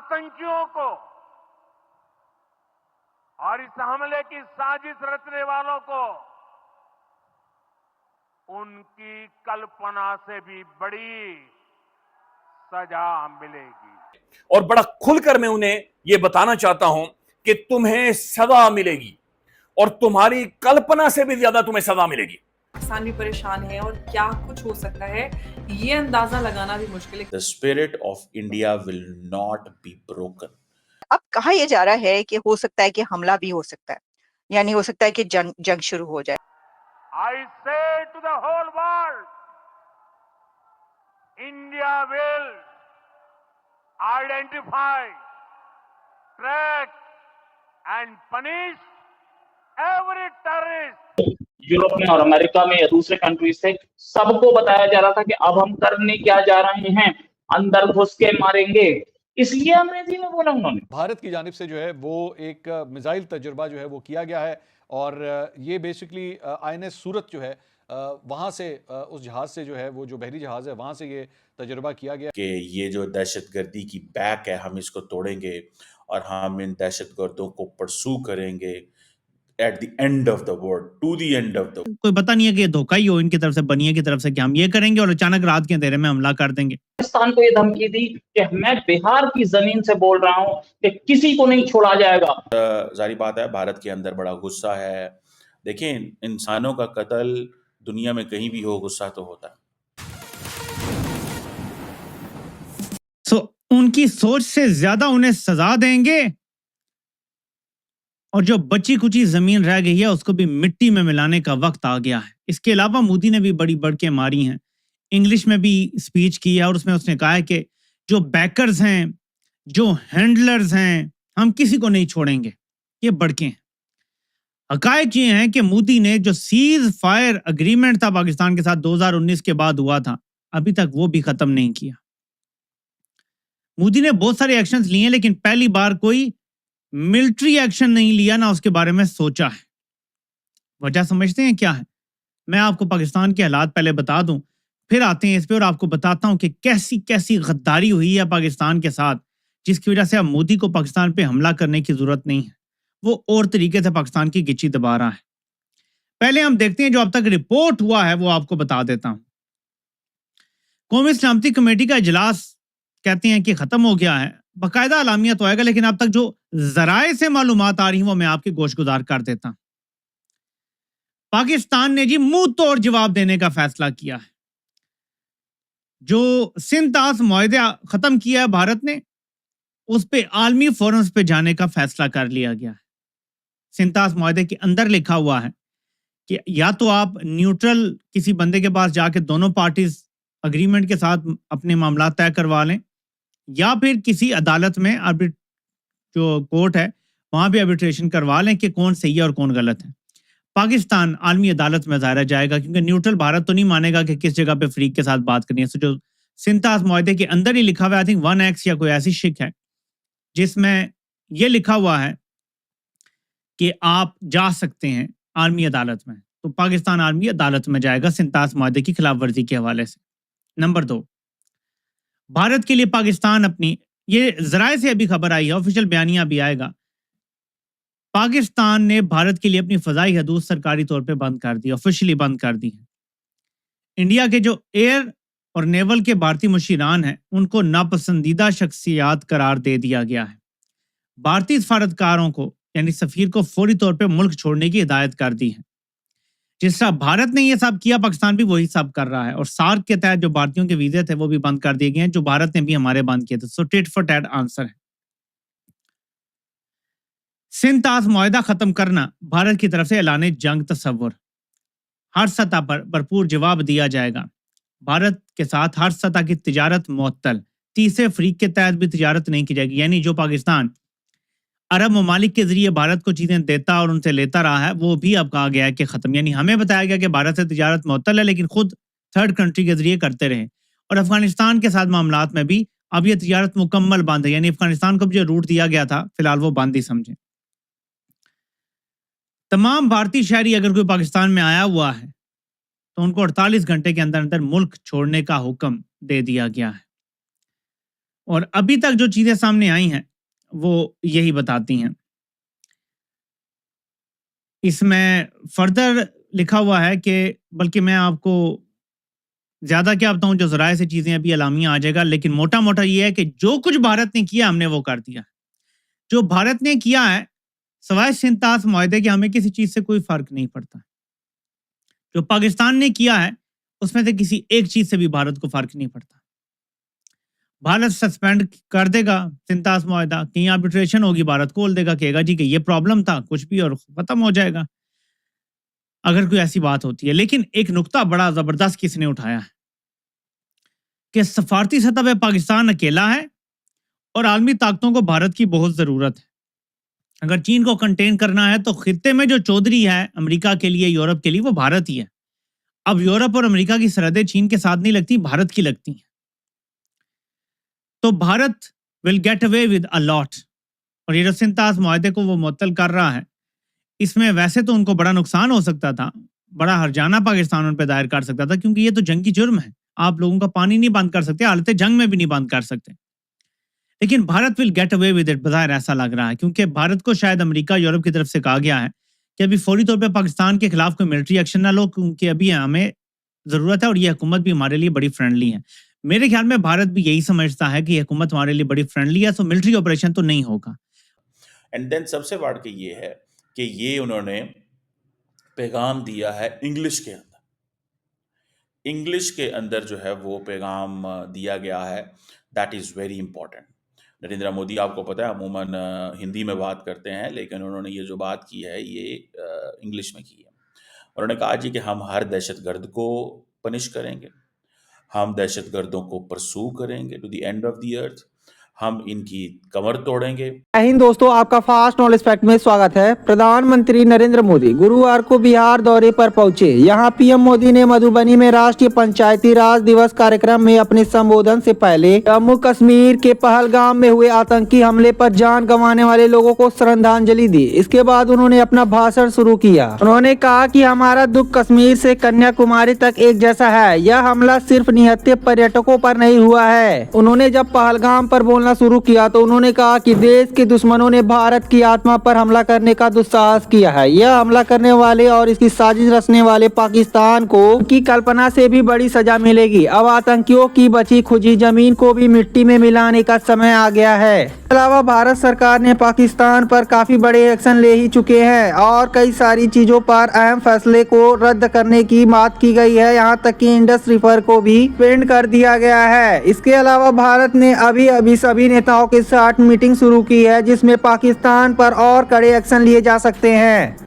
आतंकियों को और इस हमले की साजिश रचने वालों को उनकी कल्पना से भी बड़ी सजा मिलेगी। और बड़ा खुलकर मैं उन्हें यह बताना चाहता हूं कि तुम्हें सजा मिलेगी और तुम्हारी कल्पना से भी ज्यादा तुम्हें सजा मिलेगी। पाकिस्तान भी परेशान है और क्या कुछ हो सकता है ये अंदाजा लगाना भी मुश्किल है। The spirit of India will not be broken. अब कहा यह जा रहा है कि हो सकता है कि हमला भी हो सकता है, यानी हो सकता है कि जंग शुरू हो जाए। I say to the whole world, India will identify, track and punish every terrorist. Europe में और अमेरिका में या दूसरे कंट्रीज से सबको बताया जा रहा था कि अब हम करने क्या जा रहे हैं, अंदर घुस के मारेंगे। इसलिए अंग्रेजी में बोला उन्होंने। भारत की जानिब से जो है वो एक मिसाइल तजुर्बा जो है वो किया गया है और ये बेसिकली INS सूरत जो है वहाँ से उस जहाज से जो है वो जो बहरी जहाज है वहाँ से ये तजुर्बा किया गया कि ये जो दहशतगर्दी की बैक है हम इसको तोड़ेंगे और हम इन दहशतगर्दों को परसू करेंगे at the end of the world, to the end of the world. कोई पता नहीं है कि ये धोखा ही हो इनकी तरफ से, बनिए की तरफ से कि हम ये करेंगे और अचानक रात के अंधेरे में हमला कर देंगे। पाकिस्तान को ये धमकी दी कि मैं बिहार की जमीन से बोल रहा हूं कि किसी को नहीं छोड़ा जाएगा। जारी बात है भारत के अंदर बड़ा गुस्सा है। देखिए इंसानों का कत्ल दुनिया में कहीं भी हो गुस्सा तो होता है। उनकी सोच से ज्यादा उन्हें सजा देंगे और जो बची कुची जमीन रह गई है उसको भी मिट्टी में मिलाने का वक्त आ गया है। इसके अलावा मोदी ने भी बड़ी बढ़ के मारी हैं, इंग्लिश में भी स्पीच की है और उसमें उसने कहा है कि जो बैकर्स हैं, जो हैंडलर्स हैं, हम किसी को नहीं छोड़ेंगे। ये बढ़के हैं। हकायक ये हैं कि मोदी ने जो सीज फायर अग्रीमेंट था पाकिस्तान के साथ 2019 के बाद हुआ था, अभी तक वो भी खत्म नहीं किया। मोदी ने बहुत सारे एक्शंस लिए लेकिन पहली बार कोई मिलिट्री एक्शन नहीं लिया, ना उसके बारे में सोचा है। वजह समझते हैं क्या है? मैं आपको पाकिस्तान के हालात पहले बता दूं, फिर आते हैं इस पे और आपको बताता हूं कि कैसी कैसी गद्दारी हुई है पाकिस्तान के साथ, जिसकी वजह से अब मोदी को पाकिस्तान पे हमला करने की जरूरत नहीं है। वो और तरीके से पाकिस्तान की गिच्ची दबा रहा है। पहले हम देखते हैं जो अब तक रिपोर्ट हुआ है वो आपको बता देता हूं। कौमी सलामती कमेटी का इजलास कहते हैं कि खत्म हो गया है, बाकायदा अलामिया तो आएगा, लेकिन अब तक जो जराए से मालूमात आ रही हैं वो मैं आपके गोशगुजार कर देता हूं। पाकिस्तान ने जी मुंह तोड़ जवाब देने का फैसला किया है। जो सिंतास मुआहदा खत्म किया है भारत ने, उस पे आलमी फोरम्स पे जाने का फैसला कर लिया गया है। सिंतास मुआहदे के अंदर लिखा हुआ है कि या तो आप न्यूट्रल किसी बंदे के पास जाके दोनों पार्टीज अग्रीमेंट के साथ अपने मामला तय करवा लें, या फिर किसी अदालत में जो कोर्ट है वहां भी आर्बिट्रेशन करवा लें कि कौन सही है और कौन गलत है। पाकिस्तान आलमी अदालत में ज़ाहिर जाएगा, क्योंकि न्यूट्रल भारत तो नहीं मानेगा कि किस जगह पे फ्रीक के साथ बात करनी है। तो जो सिंतास मुआहदे के अंदर ही लिखा हुआ है, आई थिंक 1X या कोई ऐसी शिक है जिसमें यह लिखा हुआ है कि आप जा सकते हैं आलमी अदालत में, तो पाकिस्तान आलमी अदालत में जाएगा सिंतास मुआहदे की खिलाफ वर्जी के हवाले से। नंबर 2, भारत के लिए पाकिस्तान अपनी, ये जराए से अभी खबर आई है, ऑफिशियल बयानिया भी आएगा, पाकिस्तान ने भारत के लिए अपनी फजाई हदूद सरकारी तौर पे बंद कर दी, ऑफिशियली बंद कर दी है। इंडिया के जो एयर और नेवल के भारतीय मुशीरान हैं उनको नापसंदीदा शख्सियात करार दे दिया गया है। भारतीय सफारतकारों को यानी सफीर को फौरी तौर पे मुल्क छोड़ने की हिदायत कर दी है। जिस तरह भारत ने ये सब किया, पाकिस्तान भी वही सब कर रहा है। और सार्क के तहत जो भारतीयों के वीजे थे वो भी बंद कर दिए गए हैं, जो भारत ने भी हमारे बंद किए थे। सो टिट फॉर टैट आंसर है। सिंतास मुआहदा खत्म करना भारत की तरफ से ऐलान जंग तस्वुर, हर सतह पर भरपूर जवाब दिया जाएगा। भारत के साथ हर सतह की तिजारत मुअत्तल, तीसरे फरीक के तहत भी तिजारत नहीं की जाएगी। यानी जो पाकिस्तान अरब ममालिक के जरिए भारत को चीजें देता और उनसे लेता रहा है, वो भी अब कहा गया है कि खत्म। यानी हमें बताया गया कि भारत से तिजारत मुअत्तल है, लेकिन खुद थर्ड कंट्री के जरिए करते रहे। और अफगानिस्तान के साथ मामलात में भी अब ये तिजारत मुकम्मल बंद है। यानी अफगानिस्तान को भी जो रूट दिया गया था फिलहाल वो बंद ही समझे। तमाम भारतीय शहरी अगर कोई पाकिस्तान में आया हुआ है तो उनको 48 घंटे के अंदर अंदर मुल्क छोड़ने का हुक्म दे दिया गया है। और अभी तक जो चीजें सामने आई हैं वो यही बताती हैं। इसमें फर्दर लिखा हुआ है कि बल्कि मैं आपको ज्यादा क्या बताऊं, जो जराए से चीजें अभी अलामिया आ जाएगा, लेकिन मोटा मोटा ये है कि जो कुछ भारत ने किया हमने वो कर दिया। जो भारत ने किया है सवाए सिंतास मुआहदे के हमें किसी चीज से कोई फर्क नहीं पड़ता। जो पाकिस्तान ने किया है उसमें से किसी एक चीज से भी भारत को फर्क नहीं पड़ता। भारत सस्पेंड कर देगा सिंतास मुआहदा, कहीं आर्बिट्रेशन होगी, भारत खोल देगा, कहेगा जी कि ये प्रॉब्लम था कुछ भी, और खत्म हो जाएगा अगर कोई ऐसी बात होती है। लेकिन एक नुक्ता बड़ा जबरदस्त किसने उठाया है कि सफारती सतह पे पाकिस्तान अकेला है और आलमी ताकतों को भारत की बहुत जरूरत है। अगर चीन को कंटेन करना है तो खित्ते में जो चौधरी है अमेरिका के लिए, यूरोप के लिए, वो भारत ही है। अब यूरोप और अमेरिका की सरहदें चीन के साथ नहीं लगती, भारत की लगती हैं। तो Bharat will get away with a lot. और ये जो सिंतास मुआहदे को वो मुअत्तल कर रहा है, इसमें वैसे तो उनको बड़ा नुकसान हो सकता था, बड़ा हर्जाना पाकिस्तान उन पर दायर कर सकता था, क्योंकि ये तो जंगी जुर्म है। आप लोगों का पानी नहीं बंद कर सकते, हालत जंग में भी नहीं बंद कर सकते। लेकिन Bharat will get away with it, बज़ाहिर ऐसा लग रहा है, क्योंकि भारत को शायद अमेरिका, यूरोप की तरफ से कहा गया है कि अभी फौरी तौर पे पाकिस्तान के खिलाफ कोई मिलिट्री एक्शन ना लो, क्योंकि अभी हमें जरूरत है और ये हुकूमत भी हमारे लिए बड़ी फ्रेंडली है। मेरे ख्याल में भारत भी यही समझता है कि ये हुकूमत हमारे लिए बड़ी फ्रेंडली है, तो मिलिट्री ऑपरेशन तो नहीं होगा। एंड देन सबसे बढ़ के ये है कि ये उन्होंने पैगाम दिया है इंग्लिश के अंदर। इंग्लिश के अंदर जो है वो पैगाम दिया गया है, that is very important. Narendra Modi, आपको पता है, अमूमन हिंदी में बात करते हैं, लेकिन उन्होंने ये जो बात की है ये इंग्लिश में की है। उन्होंने कहा जी कि हम हर दहशतगर्द को पनिश करेंगे, हम दहशतगर्दों को परसू करेंगे to the end of the earth, हम इनकी कमर तोड़ेंगे। जय हिंद दोस्तों, आपका फास्ट नॉलेज फैक्ट में स्वागत है। प्रधानमंत्री नरेंद्र मोदी गुरुवार को बिहार दौरे पर पहुंचे। यहां पीएम मोदी ने मधुबनी में राष्ट्रीय पंचायती राज दिवस कार्यक्रम में अपने संबोधन से पहले जम्मू कश्मीर के पहलगाम में हुए आतंकी हमले पर जान गंवाने वाले लोगों को श्रद्धांजलि दी। इसके बाद उन्होंने अपना भाषण शुरू किया। उन्होंने कहा कि हमारा दुख कश्मीर से कन्याकुमारी तक एक जैसा है। यह हमला सिर्फ निहत्थे पर्यटकों पर नहीं हुआ है। उन्होंने जब पहलगाम पर बोलना शुरू किया तो उन्होंने कहा कि देश के दुश्मनों ने भारत की आत्मा पर हमला करने का दुस्साहस किया है। यह हमला करने वाले और इसकी साजिश रचने वाले पाकिस्तान को उनकी कल्पना से भी बड़ी सजा मिलेगी। अब आतंकियों की बची खुची जमीन को भी मिट्टी में मिलाने का समय आ गया है। इसके अलावा भारत सरकार ने पाकिस्तान पर काफी बड़े एक्शन ले ही चुके हैं और कई सारी चीजों पर अहम फैसले को रद्द करने की बात की गई है। यहाँ तक कि इंडस रिवर को भी सस्पेंड कर दिया गया है। इसके अलावा भारत ने अभी सभी नेताओं के साथ मीटिंग शुरू की है, जिसमें पाकिस्तान पर और कड़े एक्शन लिए जा सकते हैं।